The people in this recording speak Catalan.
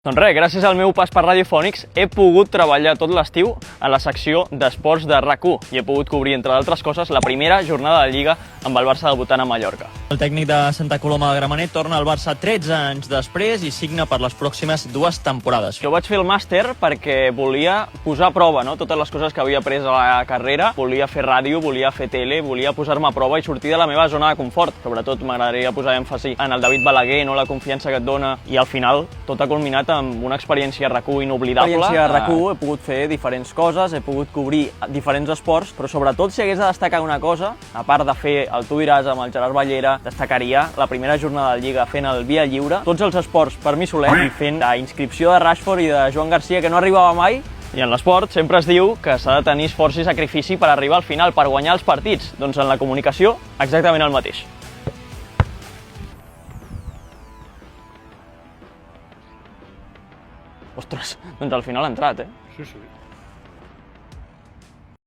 Doncs res, gràcies al meu pas per Radiofònics he pogut treballar tot l'estiu a la secció d'esports de RAC1 i he pogut cobrir, entre d'altres coses, la primera jornada de Lliga amb el Barça debutant a Mallorca. El tècnic de Santa Coloma de Gramenet torna al Barça 13 anys després i signa per les pròximes 2 temporades. Jo vaig fer el màster perquè volia posar a prova totes les coses que havia après a la carrera. Volia fer ràdio, volia fer tele, volia posar-me a prova i sortir de la meva zona de confort. Sobretot m'agradaria posar èmfasi en el David Balaguer, la confiança que et dona, i al final tot ha culminat amb una experiència a RAC1 inoblidable. Experiència a RAC1, he pogut fer diferents coses, he pogut cobrir diferents esports, però sobretot si hagués de destacar una cosa, a part de fer el Tu diràs amb el Gerard Ballera, destacaria la primera jornada de Lliga fent el Via Lliure, tots els esports per mi soler, i fent la inscripció de Rashford i de Joan Garcia, que no arribava mai. I en l'esport sempre es diu que s'ha de tenir esforç i sacrifici per arribar al final, per guanyar els partits. Doncs en la comunicació, exactament el mateix. Ostres, doncs al final ha entrat, eh? Sí, sí.